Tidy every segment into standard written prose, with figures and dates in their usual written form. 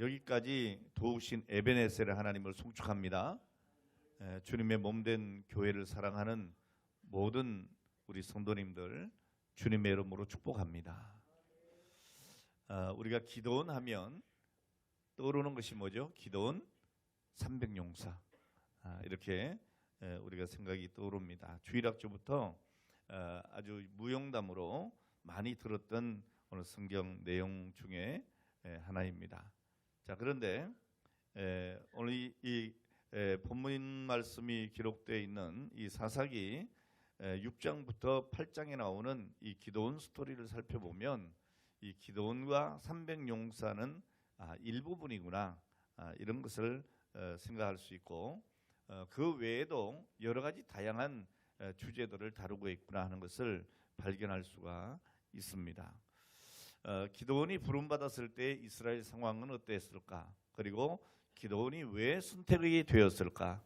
여기까지 도우신 에베네셀의 하나님을 송축합니다. 주님의 몸된 교회를 사랑하는 모든 우리 성도님들 주님의 이름으로 축복합니다. 우리가 기도원 하면 떠오르는 것이 뭐죠? 기도원 300용사 이렇게 우리가 생각이 떠오릅니다. 주일학교부터 아주 무용담으로 많이 들었던 오늘 성경 내용 중에 하나입니다. 자, 그런데 오늘 이 본문 말씀이 기록되어 있는 이 사사기 6장부터 8장에 나오는 이 기드온 스토리를 살펴보면 이 기드온과 300용사는 일부분이구나 이런 것을 생각할 수 있고 그 외에도 여러 가지 다양한 주제들을 다루고 있구나 하는 것을 발견할 수가 있습니다. 기드온이 부름받았을 때 이스라엘 상황은 어땠을까? 그리고 기드온이 왜 선택이 되었을까?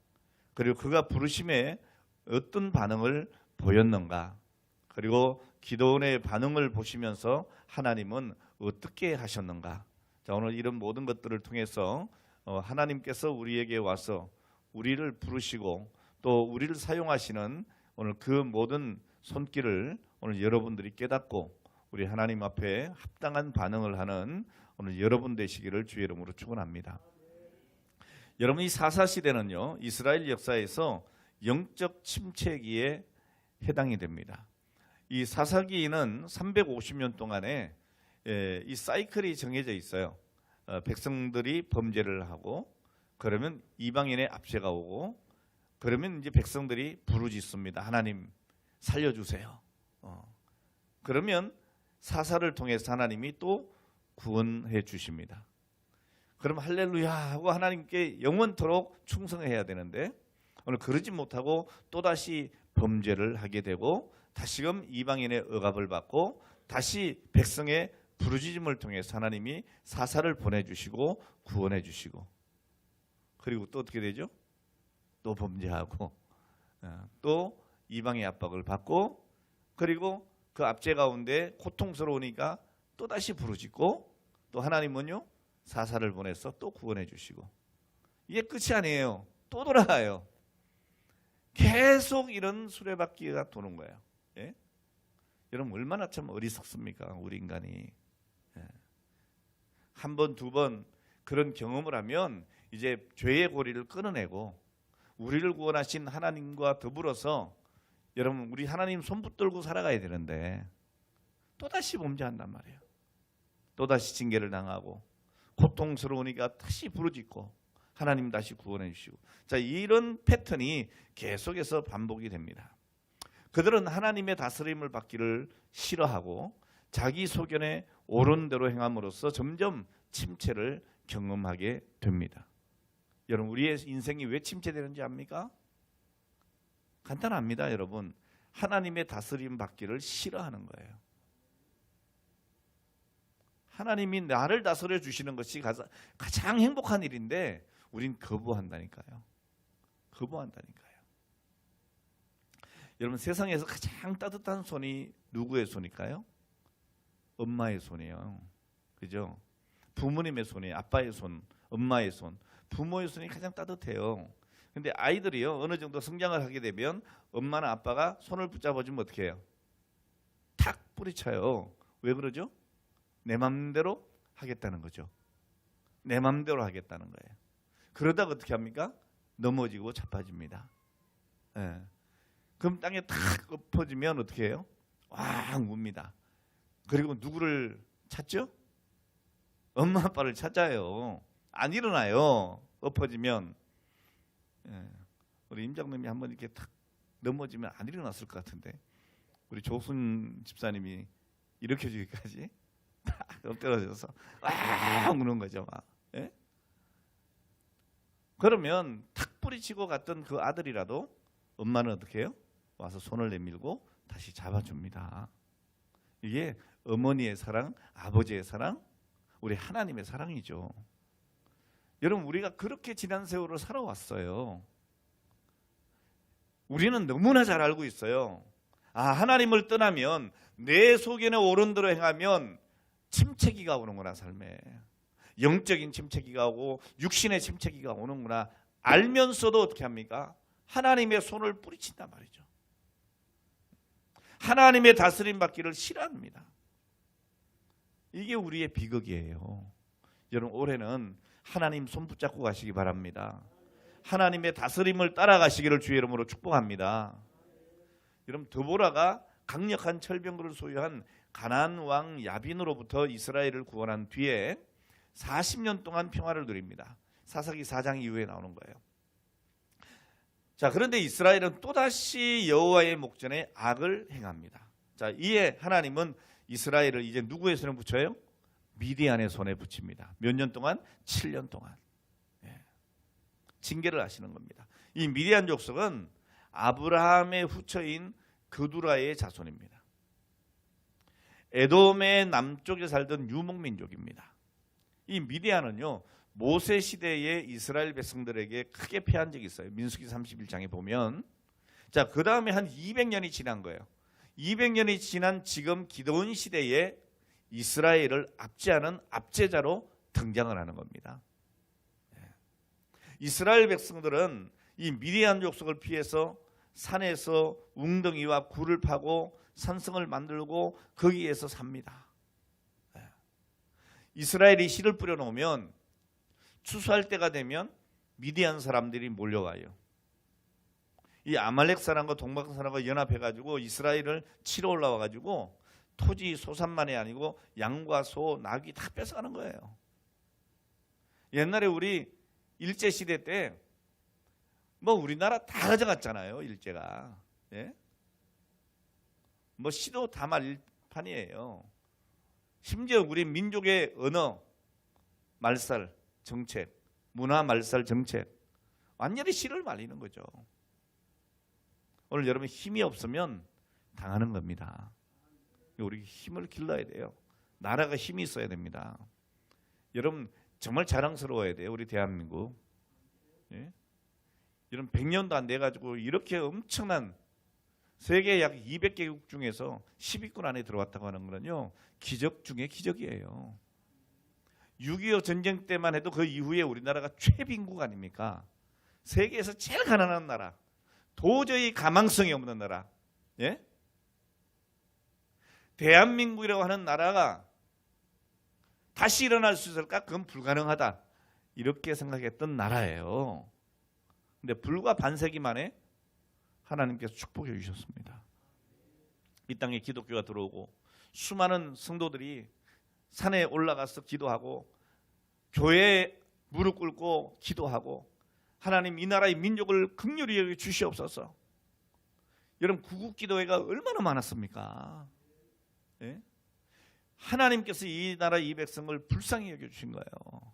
그리고 그가 부르심에 어떤 반응을 보였는가? 그리고 기드온의 반응을 보시면서 하나님은 어떻게 하셨는가? 자, 오늘 이런 모든 것들을 통해서 하나님께서 우리에게 와서 우리를 부르시고 또 우리를 사용하시는 오늘 그 모든 손길을 오늘 여러분들이 깨닫고 우리 하나님 앞에 합당한 반응을 하는 오늘 여러분 되시기를 주의 이름으로 축원합니다. 여러분, 이 사사시대는요 이스라엘 역사에서 영적 침체기에 해당이 됩니다. 이 사사기는 350년 동안에 이 사이클이 정해져 있어요. 백성들이 범죄를 하고 그러면 이방인의 압제가 오고 그러면 이제 백성들이 부르짖습니다. 하나님 살려주세요. 그러면 사사를 통해서 하나님이 또 구원해 주십니다. 그럼 할렐루야 하고 하나님께 영원토록 충성해야 되는데 오늘 그러지 못하고 또다시 범죄를 하게 되고 다시금 이방인의 억압을 받고 다시 백성의 부르짖음을 통해서 하나님이 사사를 보내주시고 구원해 주시고 그리고 또 어떻게 되죠? 또 범죄하고 또 이방의 압박을 받고 그리고 그 압제 가운데 고통스러우니까 또다시 부르짖고 또 하나님은요 사사를 보내서 또 구원해 주시고 이게 끝이 아니에요. 또 돌아가요. 계속 이런 수레바퀴가 도는 거예요. 예? 여러분 얼마나 참 어리석습니까? 우리 인간이. 한 번, 두 번 그런 경험을 하면 이제 죄의 고리를 끊어내고 우리를 구원하신 하나님과 더불어서 여러분 우리 하나님 손 붙들고 살아가야 되는데 또다시 범죄한단 말이에요. 또다시 징계를 당하고 고통스러우니까 다시 부르짖고 하나님 다시 구원해 주시고 자 이런 패턴이 계속해서 반복이 됩니다. 그들은 하나님의 다스림을 받기를 싫어하고 자기 소견에 옳은 대로 행함으로써 점점 침체를 경험하게 됩니다. 여러분 우리의 인생이 왜 침체되는지 압니까? 간단합니다. 여러분 하나님의 다스림 받기를 싫어하는 거예요. 하나님이 나를 다스려 주시는 것이 가장 행복한 일인데 우린 거부한다니까요. 거부한다니까요. 여러분 세상에서 가장 따뜻한 손이 누구의 손일까요? 엄마의 손이에요. 그죠? 부모님의 손이에요. 아빠의 손, 엄마의 손, 부모의 손이 가장 따뜻해요. 근데 아이들이요 어느 정도 성장을 하게 되면 엄마나 아빠가 손을 붙잡아주면 어떻게 해요? 탁 뿌리쳐요. 왜 그러죠? 내 맘대로 하겠다는 거죠. 내 맘대로 하겠다는 거예요. 그러다가 어떻게 합니까? 넘어지고 자빠집니다. 예. 그럼 땅에 탁 엎어지면 어떻게 해요? 왕 웁니다. 그리고 누구를 찾죠? 엄마 아빠를 찾아요. 안 일어나요. 엎어지면. 예. 우리 임장님이 한번 이렇게 탁 넘어지면 안 일어났을 것 같은데 우리 조순 집사님이 일으켜주기까지 딱 엎드려져서 왕 우는 거죠. 막. 예? 그러면 탁 뿌리치고 갔던 그 아들이라도 엄마는 어떻게 해요? 와서 손을 내밀고 다시 잡아줍니다. 이게 어머니의 사랑, 아버지의 사랑, 우리 하나님의 사랑이죠. 여러분 우리가 그렇게 지난 세월을 살아왔어요. 우리는 너무나 잘 알고 있어요. 하나님을 떠나면 내 소견에 옳은 대로 행하면 침체기가 오는구나 삶에. 영적인 침체기가 오고 육신의 침체기가 오는구나 알면서도 어떻게 합니까? 하나님의 손을 뿌리친단 말이죠. 하나님의 다스림 받기를 싫어합니다. 이게 우리의 비극이에요. 여러분 올해는 하나님 손 붙잡고 가시기 바랍니다. 하나님의 다스림을 따라가시기를 주의 이름으로 축복합니다. 여러분 드보라가 강력한 철병거를 소유한 가나안 왕 야빈으로부터 이스라엘을 구원한 뒤에 40년 동안 평화를 누립니다. 사사기 4장 이후에 나오는 거예요. 자, 그런데 이스라엘은 또다시 여호와의 목전에 악을 행합니다. 자, 이에 하나님은 이스라엘을 이제 누구의 손에 붙여요? 미디안의 손에 붙입니다. 몇 년 동안? 7년 동안. 징계를 하시는 겁니다. 이 미디안 족속은 아브라함의 후처인 그두라의 자손입니다. 에돔의 남쪽에 살던 유목민족입니다. 이 미디안은요 모세 시대에 이스라엘 백성들에게 크게 패한 적이 있어요. 민수기 31장에 보면. 자, 그 다음에 한 200년이 지난 거예요. 200년이 지난 지금 기드온 시대에 이스라엘을 압제하는 압제자로 등장을 하는 겁니다. 이스라엘 백성들은 이 미디안 족속을 피해서 산에서 웅덩이와 굴을 파고 산성을 만들고 거기에서 삽니다. 이스라엘이 씨를 뿌려놓으면 추수할 때가 되면 미디안 사람들이 몰려와요. 이 아말렉 사람과 동방 사람과 연합해가지고 이스라엘을 치러 올라와가지고 토지 소산만이 아니고 양과 소, 나귀 다 뺏어가는 거예요. 옛날에 우리 일제시대 때 뭐 우리나라 다 가져갔잖아요. 일제가. 예? 뭐 시도 다 말판이에요. 심지어 우리 민족의 언어, 말살 정책, 문화 말살 정책 완전히 씨를 말리는 거죠. 오늘 여러분 힘이 없으면 당하는 겁니다. 우리 힘을 길러야 돼요. 나라가 힘이 있어야 됩니다. 여러분 정말 자랑스러워야 돼요. 우리 대한민국. 예? 이런 100년도 안 돼가지고 이렇게 엄청난 세계 약 200개국 중에서 10위권 안에 들어왔다고 하는 거는요 기적 중에 기적이에요. 6.25 전쟁 때만 해도 그 이후에 우리나라가 최빈국 아닙니까? 세계에서 제일 가난한 나라, 도저히 가망성이 없는 나라. 예? 대한민국이라고 하는 나라가 다시 일어날 수 있을까? 그건 불가능하다. 이렇게 생각했던 나라예요. 근데 불과 반세기 만에 하나님께서 축복해 주셨습니다. 이 땅에 기독교가 들어오고 수많은 성도들이 산에 올라가서 기도하고 교회에 무릎 꿇고 기도하고 하나님 이 나라의 민족을 긍휼히 여겨 주시옵소서. 여러분 구국기도회가 얼마나 많았습니까? 예? 하나님께서 이 나라 이 백성을 불쌍히 여겨주신 거예요.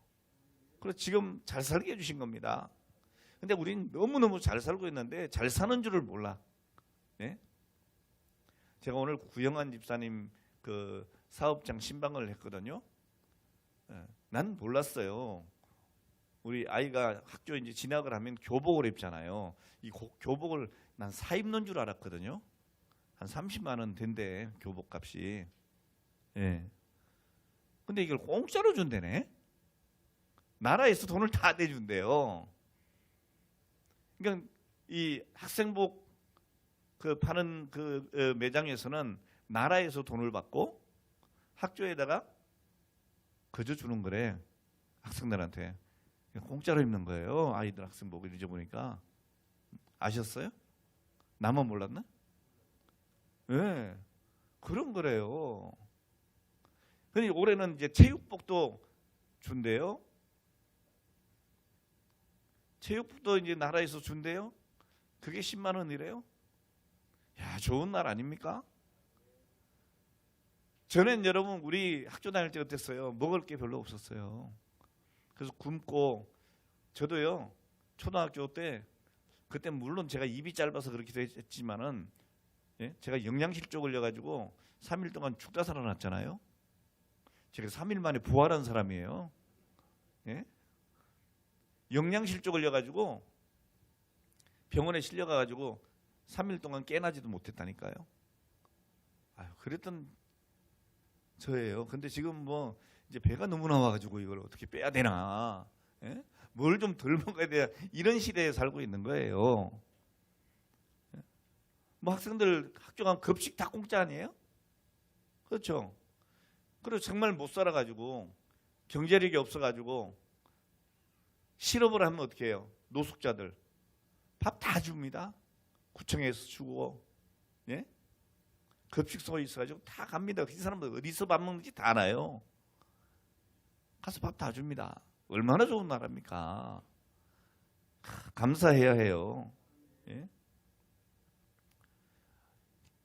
그래서 지금 잘 살게 해주신 겁니다. 근데 우리는 너무너무 잘 살고 있는데 잘 사는 줄을 몰라. 예? 제가 오늘 구영환 집사님 그 사업장 신방을 했거든요. 예. 난 몰랐어요. 우리 아이가 학교에 이제 진학을 하면 교복을 입잖아요. 이 교복을 난 사 입는 줄 알았거든요. 한 30만 원 된대 교복 값이. 예. 근데 이걸 공짜로 준대네. 나라에서 돈을 다 내준대요. 그러니까 이 학생복 그 파는 그 매장에서는 나라에서 돈을 받고 학교에다가 거저 주는 거래. 학생들한테 공짜로 입는 거예요. 아이들 학생복을 잊어보니까. 아셨어요? 나만 몰랐나? 예, 네, 그런 거래요. 근데 올해는 이제 체육복도 준대요. 체육복도 이제 나라에서 준대요. 그게 10만 원이래요. 야, 좋은 날 아닙니까? 저는 여러분 우리 학교 다닐 때 어땠어요? 먹을 게 별로 없었어요. 그래서 굶고 저도요 초등학교 때 그때 물론 제가 입이 짧아서 그렇기도 했지만은 예? 제가 영양실조 걸려가지고 3일 동안 죽다 살아났잖아요. 제가 3일 만에 부활한 사람이에요. 예? 영양실조 걸려가지고 병원에 실려가가지고 3일 동안 깨나지도 못했다니까요. 아유, 그랬던 저예요. 근데 지금 뭐 이제 배가 너무 나와가지고 이걸 어떻게 빼야 되나? 예? 뭘 좀 덜 먹어야 돼야 이런 시대에 살고 있는 거예요. 뭐 학생들 학교 가면 급식 다 공짜 아니에요? 그렇죠? 그리고 정말 못 살아가지고 경제력이 없어가지고 실업을 하면 어떻게 해요? 노숙자들 밥 다 줍니다. 구청에서 주고, 예? 급식소에 있어가지고 다 갑니다. 그 사람들 어디서 밥 먹는지 다 알아요. 가서 밥 다 줍니다. 얼마나 좋은 나라입니까? 감사해야 해요. 예?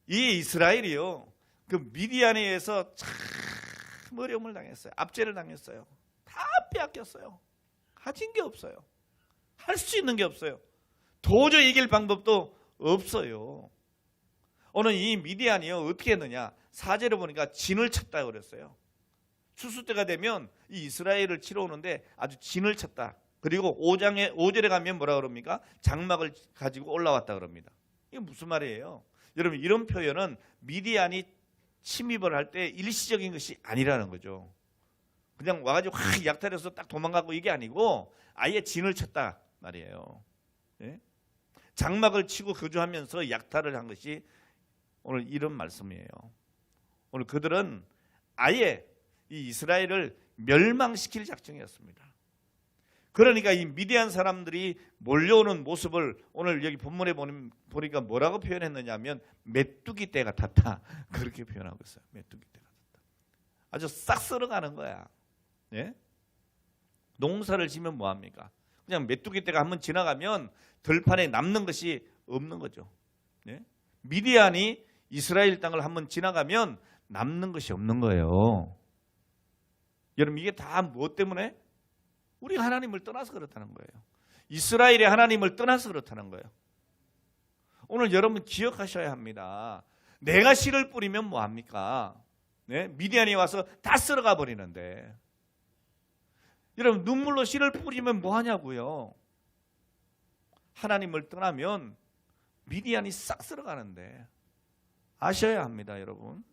이 이스라엘이요, 그 미디안에 의해서 참 어려움을 당했어요. 압제를 당했어요. 다 빼앗겼어요. 가진 게 없어요. 할 수 있는 게 없어요. 도저히 이길 방법도 없어요. 오늘 이 미디안이요, 어떻게 했느냐? 4절에 보니까 진을 쳤다 그랬어요. 추수 때가 되면 이 이스라엘을 치러 오는데 아주 진을 쳤다. 그리고 5절에 가면 뭐라 그럽니까? 장막을 가지고 올라왔다 그럽니다. 이게 무슨 말이에요? 여러분, 이런 표현은 미디안이 침입을 할 때 일시적인 것이 아니라는 거죠. 그냥 와가지고 확 약탈해서 딱 도망가고 이게 아니고 아예 진을 쳤다 말이에요. 예? 장막을 치고 거주하면서 약탈을 한 것이 오늘 이런 말씀이에요. 오늘 그들은 아예 이 이스라엘을 멸망시킬 작정이었습니다. 그러니까 이 미디안 사람들이 몰려오는 모습을 오늘 여기 본문에 보니까 뭐라고 표현했느냐 하면 메뚜기 떼 같았다. 그렇게 표현하고 있어요. 메뚜기 떼 같았다. 아주 싹 쓸어가는 거야. 예? 농사를 지면 뭐합니까? 그냥 메뚜기 떼가 한번 지나가면 들판에 남는 것이 없는 거죠. 예? 미디안이 이스라엘 땅을 한번 지나가면 남는 것이 없는 거예요. 여러분, 이게 다 무엇 때문에? 우리 하나님을 떠나서 그렇다는 거예요. 이스라엘이 하나님을 떠나서 그렇다는 거예요. 오늘 여러분 기억하셔야 합니다. 내가 씨를 뿌리면 뭐합니까? 네? 미디안이 와서 다 쓸어가 버리는데, 여러분 눈물로 씨를 뿌리면 뭐하냐고요? 하나님을 떠나면 미디안이 싹 쓸어가는데 아셔야 합니다. 여러분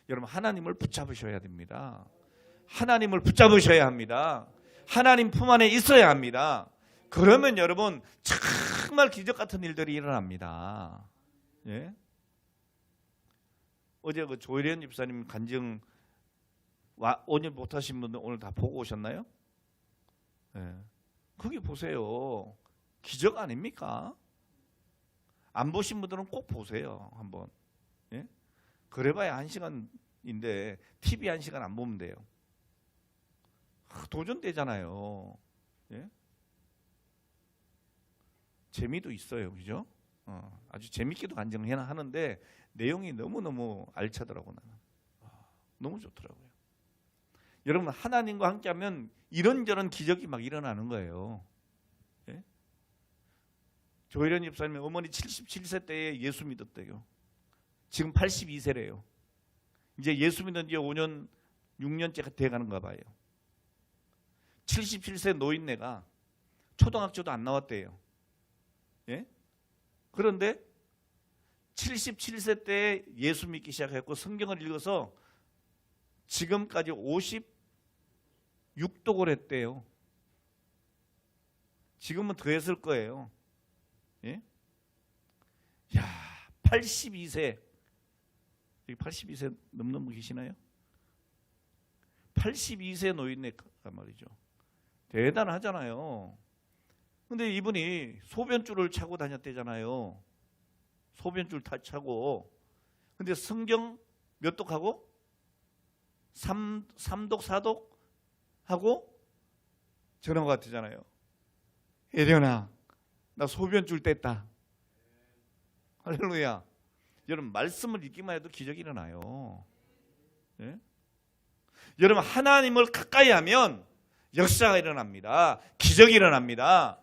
하나님을 붙잡으셔야 됩니다. 하나님을 붙잡으셔야 합니다. 하나님 품 안에 있어야 합니다. 그러면 여러분 정말 기적 같은 일들이 일어납니다. 예? 어제 그 조혜련 집사님 간증 오늘 못하신 분들 오늘 다 보고 오셨나요? 예. 거기 보세요. 기적 아닙니까? 안 보신 분들은 꼭 보세요. 한번. 예? 그래봐야 1시간인데 TV 1시간 안 보면 돼요. 도전되잖아요. 예? 재미도 있어요. 그죠? 아주 재밌게도 간증을 하는데 내용이 너무너무 알차더라고요. 너무 좋더라고요. 여러분 하나님과 함께하면 이런저런 기적이 막 일어나는 거예요. 예? 조혜련 집사님 어머니 77세 때에 예수 믿었대요. 지금 82세래요. 이제 예수 믿은 지 5년 6년째 돼가는가 봐요. 77세 노인네가 초등학교도 안 나왔대요. 예? 그런데 77세 때 예수 믿기 시작했고 성경을 읽어서 지금까지 56독을 했대요. 지금은 더 했을 거예요. 예? 야, 82세. 여기 82세 넘는 분 계시나요? 82세 노인네가 말이죠. 대단하잖아요. 근데 이분이 소변줄을 차고 다녔대잖아요. 소변줄 다 차고. 근데 성경 몇 독하고? 3독, 4독 하고 전화가 왔대잖아요. 예련아, 나 소변줄 뗐다. 할렐루야. 여러분 말씀을 읽기만 해도 기적이 일어나요. 예? 여러분 하나님을 가까이 하면 역사가 일어납니다. 기적이 일어납니다.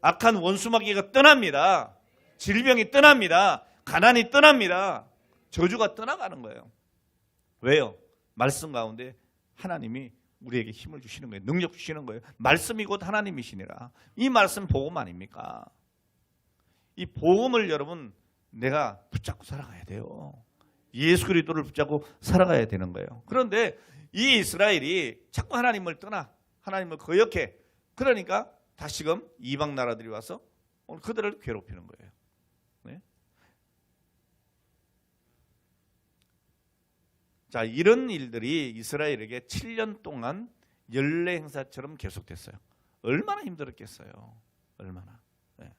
악한 원수마귀가 떠납니다. 질병이 떠납니다. 가난이 떠납니다. 저주가 떠나가는 거예요. 왜요? 말씀 가운데 하나님이 우리에게 힘을 주시는 거예요. 능력 주시는 거예요. 말씀이 곧 하나님이시니라. 이 말씀 복음 아닙니까? 이 복음을 여러분 내가 붙잡고 살아가야 돼요. 예수 그리스도를 붙잡고 살아가야 되는 거예요. 그런데 이 이스라엘이 자꾸 하나님을 떠나 하나님을 거역해. 그러니까 다시금 이방 나라들이 와서 오늘 그들을 괴롭히는 거예요. 네? 자, 이런 일들이 이스라엘에게 7년 동안 연례 행사처럼 계속됐어요. 얼마나 힘들었겠어요. 얼마나. 네.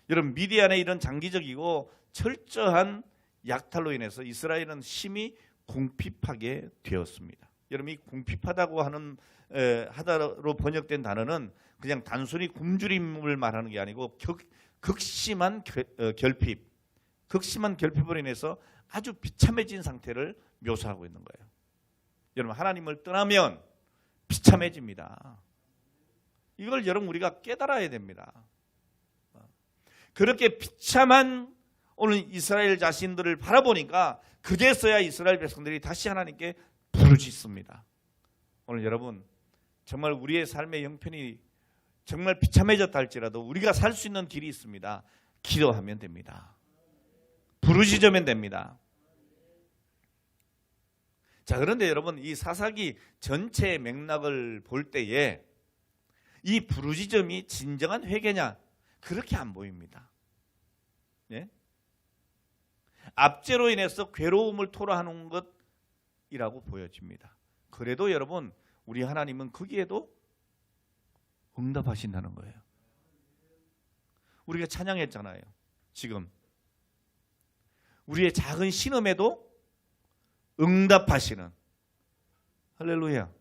여러분, 미디안의 이런 장기적이고 철저한 약탈로 인해서 이스라엘은 심히 궁핍하게 되었습니다. 여러분, 이 궁핍하다고 하다로 번역된 단어는 그냥 단순히 굶주림을 말하는 게 아니고 극심한 결핍, 극심한 결핍으로 인해서 아주 비참해진 상태를 묘사하고 있는 거예요. 여러분, 하나님을 떠나면 비참해집니다. 이걸 여러분 우리가 깨달아야 됩니다. 그렇게 비참한 오늘 이스라엘 자신들을 바라보니까 그제서야 이스라엘 백성들이 다시 하나님께 부르짖습니다. 오늘 여러분 정말 우리의 삶의 형편이 정말 비참해졌다 할지라도 우리가 살 수 있는 길이 있습니다. 기도하면 됩니다. 부르짖으면 됩니다. 자, 그런데 여러분 이 사사기 전체의 맥락을 볼 때에 이 부르짖음이 진정한 회개냐? 그렇게 안 보입니다. 예? 압제로 인해서 괴로움을 토로하는 것이라고 보여집니다. 그래도 여러분 우리 하나님은 거기에도 응답하신다는 거예요. 우리가 찬양했잖아요. 지금 우리의 작은 신음에도 응답하시는 할렐루야.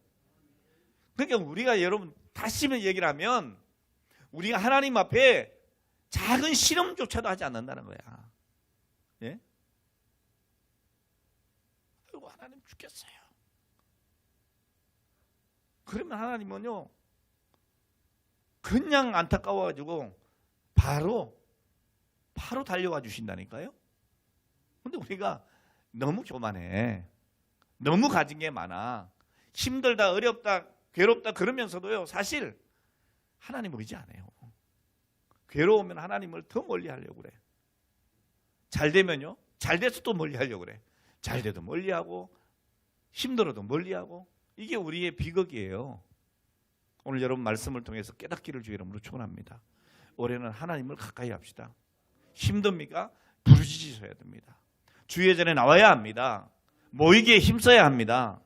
그러니까 우리가 여러분 다시 얘기를 하면 우리가 하나님 앞에 작은 신음조차도 하지 않는다는 거야. 예? 아이고 하나님 죽겠어요. 그러면 하나님은요 그냥 안타까워가지고 바로 달려와 주신다니까요. 근데 우리가 너무 교만해. 너무 가진 게 많아. 힘들다, 어렵다, 괴롭다 그러면서도요 사실 하나님 의지 안 해요. 괴로우면 하나님을 더 멀리 하려고 그래. 잘 되면요 잘 돼서 또 멀리 하려고 그래. 잘 돼도 멀리 하고 힘들어도 멀리 하고. 이게 우리의 비극이에요. 오늘 여러분 말씀을 통해서 깨닫기를 주의 이름으로 축원합니다. 올해는 하나님을 가까이 합시다. 힘듭니까? 부르짖으셔야 됩니다. 주의 전에 나와야 합니다. 모이기에 힘써야 합니다.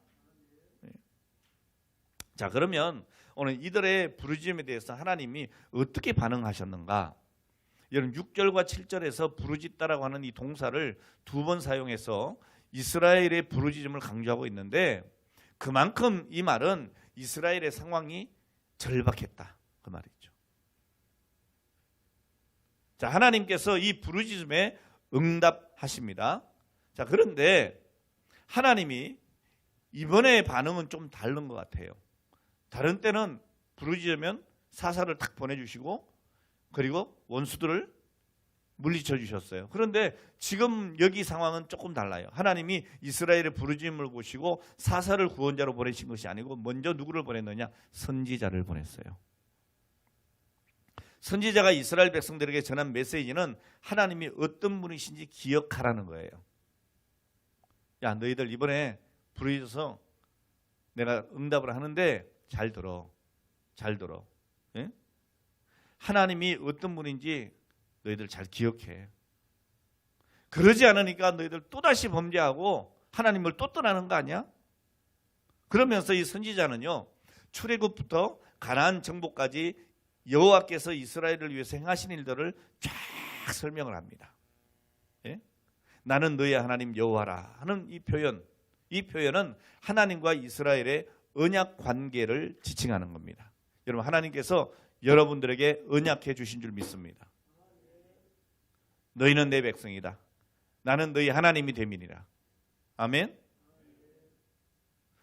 자, 그러면 오늘 이들의 부르짖음에 대해서 하나님이 어떻게 반응하셨는가? 여러분 6절과 7절에서 부르짖다라고 하는 이 동사를 2번 사용해서 이스라엘의 부르짖음을 강조하고 있는데 그만큼 이 말은 이스라엘의 상황이 절박했다 그 말이죠. 자, 하나님께서 이 부르짖음에 응답하십니다. 자, 그런데 하나님이 이번에 반응은 좀 다른 것 같아요. 다른 때는 부르짖으면 사사를 탁 보내주시고 그리고 원수들을 물리쳐 주셨어요. 그런데 지금 여기 상황은 조금 달라요. 하나님이 이스라엘의 부르짖음을 보시고 사사를 구원자로 보내신 것이 아니고 먼저 누구를 보냈느냐? 선지자를 보냈어요. 선지자가 이스라엘 백성들에게 전한 메시지는 하나님이 어떤 분이신지 기억하라는 거예요. 야, 너희들 이번에 부르짖어서 내가 응답을 하는데 잘 들어. 잘 들어. 예? 하나님이 어떤 분인지 너희들 잘 기억해. 그러지 않으니까 너희들 또다시 범죄하고 하나님을 또 떠나는 거 아니야? 그러면서 이 선지자는요 출애굽부터 가나안 정복까지 여호와께서 이스라엘을 위해서 행하신 일들을 쫙 설명을 합니다. 예? 나는 너의 하나님 여호와라 하는 이 표현은 하나님과 이스라엘의 언약 관계를 지칭하는 겁니다. 여러분 하나님께서 여러분들에게 언약해 주신 줄 믿습니다. 너희는 내 백성이다. 나는 너희 하나님이 됨이니라. 아멘.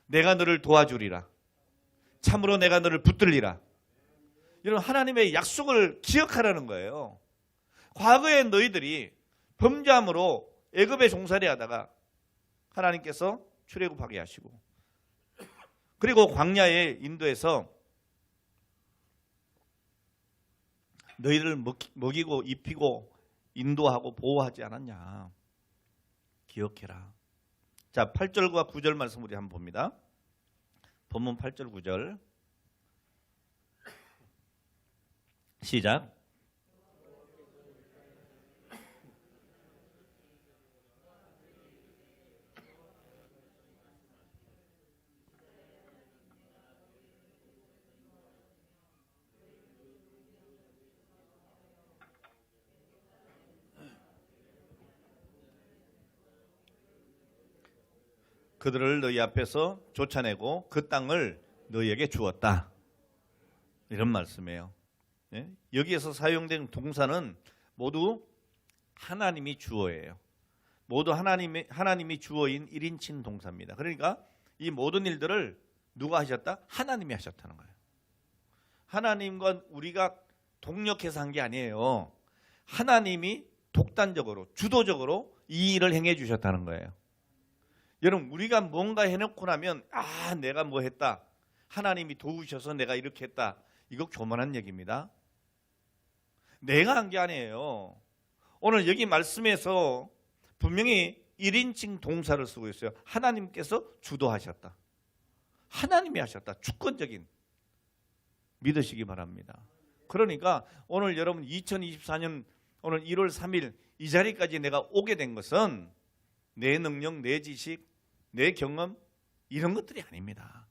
내가 너를 도와주리라. 참으로 내가 너를 붙들리라. 여러분 하나님의 약속을 기억하라는 거예요. 과거에 너희들이 범죄함으로 애굽에 종살이 하다가 하나님께서 출애굽하게 하시고 그리고 광야에 인도해서 너희를 먹이고 입히고 인도하고 보호하지 않았냐. 기억해라. 자, 8절과 9절 말씀 우리 한번 봅니다. 본문 8절 9절 시작. 그들을 너희 앞에서 쫓아내고 그 땅을 너희에게 주었다. 이런 말씀이에요. 예? 여기에서 사용된 동사는 모두 하나님이 주어예요. 모두 하나님이 주어인 1인칭 동사입니다. 그러니까 이 모든 일들을 누가 하셨다? 하나님이 하셨다는 거예요. 하나님과 우리가 동력해서 한 게 아니에요. 하나님이 독단적으로 주도적으로 이 일을 행해 주셨다는 거예요. 여러분, 우리가 뭔가 해놓고 나면 내가 뭐 했다, 하나님이 도우셔서 내가 이렇게 했다, 이거 교만한 얘기입니다. 내가 한 게 아니에요. 오늘 여기 말씀에서 분명히 1인칭 동사를 쓰고 있어요. 하나님께서 주도하셨다, 하나님이 하셨다. 주권적인, 믿으시기 바랍니다. 그러니까 오늘 여러분 2024년 오늘 1월 3일 이 자리까지 내가 오게 된 것은 내 능력, 내 지식, 내 경험 이런 것들이 아닙니다.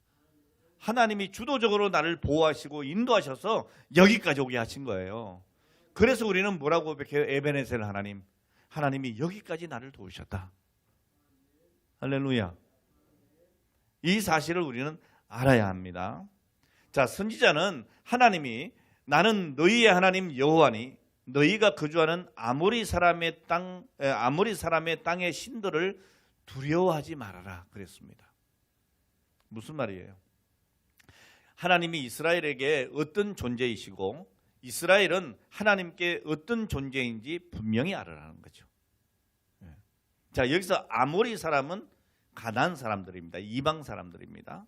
하나님이 주도적으로 나를 보호하시고 인도하셔서 여기까지 오게 하신 거예요. 그래서 우리는 뭐라고 고백해요? 에베네셀 하나님, 하나님이 여기까지 나를 도우셨다. 할렐루야. 이 사실을 우리는 알아야 합니다. 자, 선지자는 하나님이 나는 너희의 하나님 여호와니 너희가 거주하는 아모리 사람의 땅의 신들을 두려워하지 말아라 그랬습니다. 무슨 말이에요? 하나님이 이스라엘에게 어떤 존재이시고 이스라엘은 하나님께 어떤 존재인지 분명히 알아라는 거죠. 자, 여기서 아모리 사람은 가나안 사람들입니다. 이방 사람들입니다.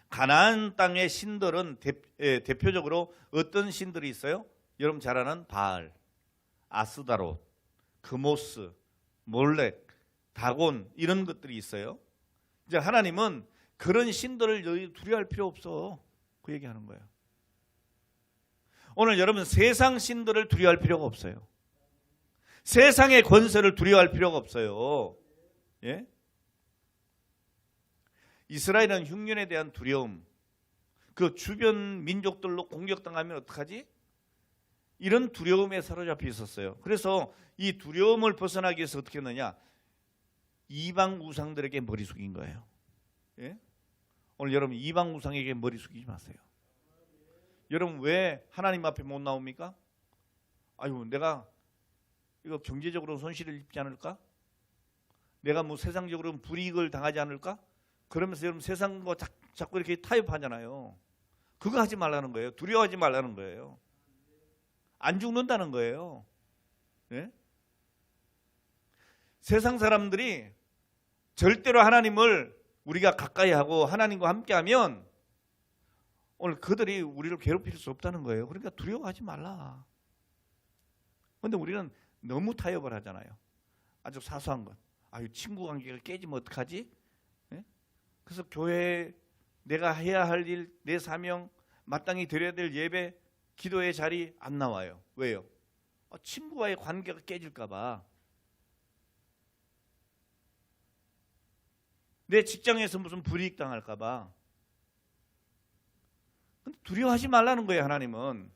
가나안 땅의 신들은 대표적으로 어떤 신들이 있어요? 여러분 잘 아는 바알, 아스다롯, 그모스, 몰렉, 다곤 이런 것들이 있어요. 이제 하나님은 그런 신들을 너희 두려워할 필요 없어, 그 얘기하는 거예요. 오늘 여러분 세상 신들을 두려워할 필요가 없어요. 세상의 권세를 두려워할 필요가 없어요. 예? 이스라엘은 흉년에 대한 두려움, 그 주변 민족들로 공격당하면 어떡하지? 이런 두려움에 사로잡혀 있었어요. 그래서 이 두려움을 벗어나기 위해서 어떻게 했느냐? 이방 우상들에게 머리 숙인 거예요. 예? 오늘 여러분 이방 우상에게 머리 숙이지 마세요. 여러분 왜 하나님 앞에 못 나옵니까? 아유, 내가 이거 경제적으로 손실을 입지 않을까? 내가 뭐 세상적으로 불이익을 당하지 않을까? 그러면서 여러분 세상과 자꾸 이렇게 타협하잖아요. 그거 하지 말라는 거예요. 두려워하지 말라는 거예요. 안 죽는다는 거예요. 네? 세상 사람들이 절대로 하나님을 우리가 가까이 하고 하나님과 함께하면 오늘 그들이 우리를 괴롭힐 수 없다는 거예요. 그러니까 두려워하지 말라. 그런데 우리는 너무 타협을 하잖아요. 아주 사소한 것. 아유, 친구 관계가 깨지면 어떡하지? 네? 그래서 교회에 내가 해야 할 일, 내 사명, 마땅히 드려야 될 예배, 기도의 자리 안 나와요. 왜요? 친구와의 관계가 깨질까 봐. 내 직장에서 무슨 불이익 당할까 봐. 근데 두려워하지 말라는 거예요. 하나님은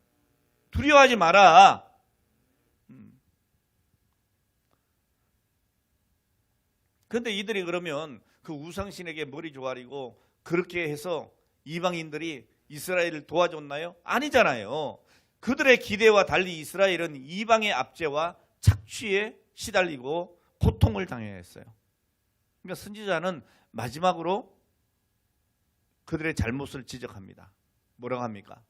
두려워하지 마라. 그런데 이들이 그러면 그 우상신에게 머리 조아리고 그렇게 해서 이방인들이 이스라엘을 도와줬나요? 아니잖아요. 그들의 기대와 달리 이스라엘은 이방의 압제와 착취에 시달리고 고통을 당해야 했어요. 그러니까 선지자는 마지막으로 그들의 잘못을 지적합니다. 뭐라고 합니까?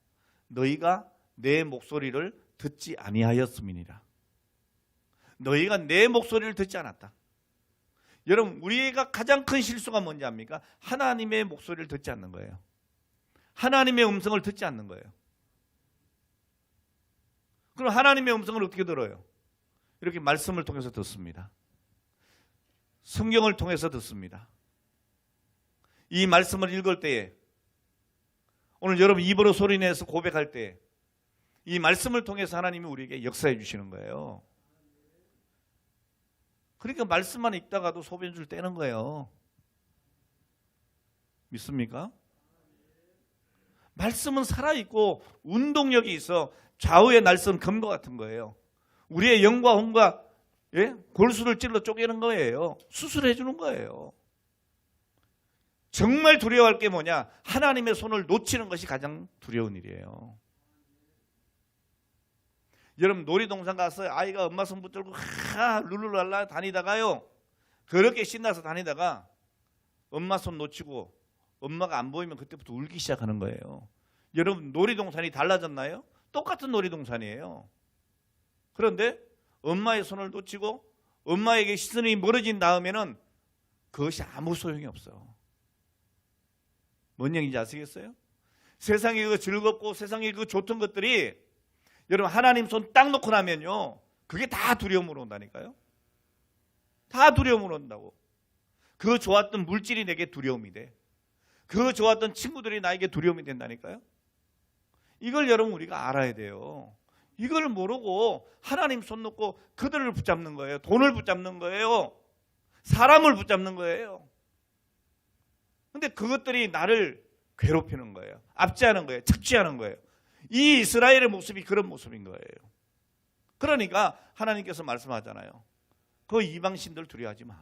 너희가 내 목소리를 듣지 아니하였음이니라. 너희가 내 목소리를 듣지 않았다. 여러분, 우리가 가장 큰 실수가 뭔지 압니까? 하나님의 목소리를 듣지 않는 거예요. 하나님의 음성을 듣지 않는 거예요. 그럼 하나님의 음성을 어떻게 들어요? 이렇게 말씀을 통해서 듣습니다. 성경을 통해서 듣습니다. 이 말씀을 읽을 때에 오늘 여러분 입으로 소리내서 고백할 때 이 말씀을 통해서 하나님이 우리에게 역사해 주시는 거예요. 그러니까 말씀만 읽다가도 소변줄 떼는 거예요. 믿습니까? 말씀은 살아있고 운동력이 있어 좌우의 날선 검과 같은 거예요. 우리의 영과 혼과 골수를 찔러 쪼개는 거예요. 수술해 주는 거예요. 정말 두려워할 게 뭐냐? 하나님의 손을 놓치는 것이 가장 두려운 일이에요. 여러분 놀이동산 가서 아이가 엄마 손 붙들고 룰루랄라 다니다가요. 그렇게 신나서 다니다가 엄마 손 놓치고 엄마가 안 보이면 그때부터 울기 시작하는 거예요. 여러분 놀이동산이 달라졌나요? 똑같은 놀이동산이에요. 그런데 엄마의 손을 놓치고 엄마에게 시선이 멀어진 다음에는 그것이 아무 소용이 없어. 뭔 얘기인지 아시겠어요? 세상에 그 즐겁고 세상에 그 좋던 것들이 여러분 하나님 손 딱 놓고 나면요. 그게 다 두려움으로 온다니까요. 다 두려움으로 온다고. 그 좋았던 물질이 내게 두려움이 돼. 그 좋았던 친구들이 나에게 두려움이 된다니까요. 이걸 여러분 우리가 알아야 돼요. 이걸 모르고 하나님 손 놓고 그들을 붙잡는 거예요. 돈을 붙잡는 거예요. 사람을 붙잡는 거예요. 근데 그것들이 나를 괴롭히는 거예요. 압제하는 거예요. 착취하는 거예요. 이 이스라엘의 모습이 그런 모습인 거예요. 그러니까 하나님께서 말씀하잖아요. 그 이방신들 두려워하지 마.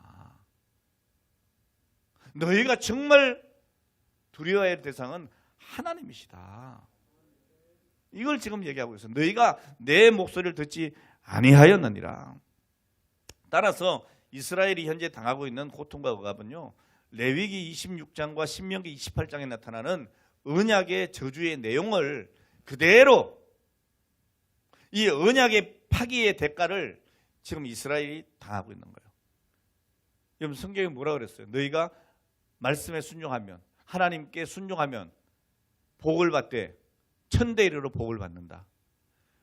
너희가 정말 두려워해야 할 대상은 하나님이시다. 이걸 지금 얘기하고 있어요. 너희가 내 목소리를 듣지 아니하였느니라. 따라서 이스라엘이 현재 당하고 있는 고통과 억압은요. 레위기 26장과 신명기 28장에 나타나는 언약의 저주의 내용을 그대로 이 언약의 파기의 대가를 지금 이스라엘이 당하고 있는 거예요. 여러분 성경에 뭐라 그랬어요? 너희가 말씀에 순종하면 하나님께 순종하면 복을 받되 천대 1으로 복을 받는다.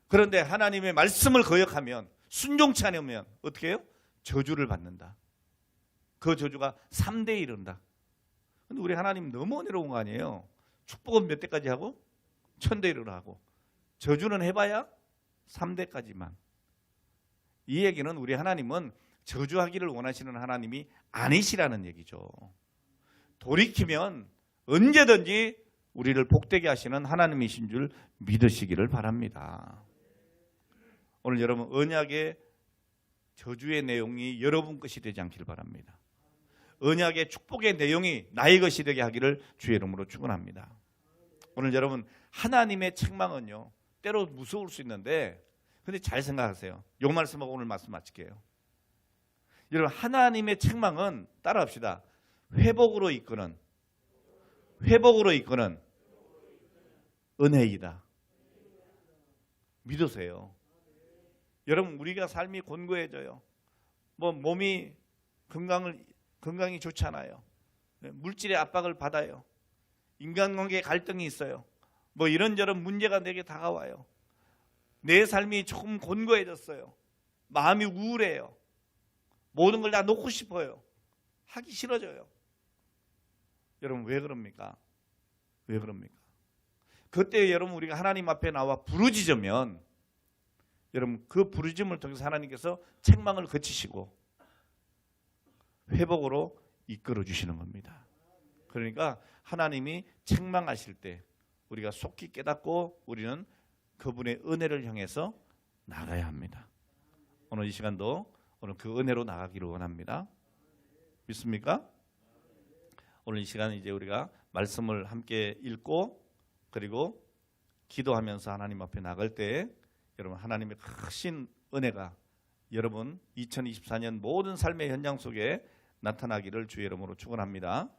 그런데 하나님의 말씀을 거역하면 순종치 않으면 어떻게 해요? 저주를 받는다. 그 저주가 3대 1인다. 근데 우리 하나님 너무 은혜로운 거 아니에요? 축복은 몇 대까지 하고? 천대 1으로 하고. 저주는 해봐야 3대까지만. 이 얘기는 우리 하나님은 저주하기를 원하시는 하나님이 아니시라는 얘기죠. 돌이키면 언제든지 우리를 복되게 하시는 하나님이신 줄 믿으시기를 바랍니다. 오늘 여러분 언약의 저주의 내용이 여러분 것이 되지 않기를 바랍니다. 언약의 축복의 내용이 나의 것이 되게 하기를 주의 이름으로 축원합니다. 오늘 여러분 하나님의 책망은요 때로 무서울 수 있는데 근데 잘 생각하세요. 이 말씀하고 오늘 말씀 마칠게요. 여러분 하나님의 책망은 따라합시다. 회복으로 이끄는 은혜이다. 믿으세요. 여러분 우리가 삶이 곤고해져요. 뭐 몸이 건강이 좋지 않아요. 물질의 압박을 받아요. 인간관계에 갈등이 있어요. 뭐 이런저런 문제가 내게 다가와요. 내 삶이 조금 곤고해졌어요. 마음이 우울해요. 모든 걸 다 놓고 싶어요. 하기 싫어져요. 여러분 왜 그럽니까? 왜 그럽니까? 그때 여러분 우리가 하나님 앞에 나와 부르짖으면 여러분 그 부르짖음을 통해서 하나님께서 책망을 거치시고 회복으로 이끌어 주시는 겁니다. 그러니까 하나님이 책망하실 때 우리가 속히 깨닫고 우리는 그분의 은혜를 향해서 나가야 합니다. 오늘 이 시간도 오늘 그 은혜로 나가기를 원합니다. 믿습니까? 오늘 이 시간 이제 우리가 말씀을 함께 읽고 그리고 기도하면서 하나님 앞에 나갈 때 여러분 하나님의 크신 은혜가 여러분 2024년 모든 삶의 현장 속에 나타나기를 주의 이름으로 축원합니다.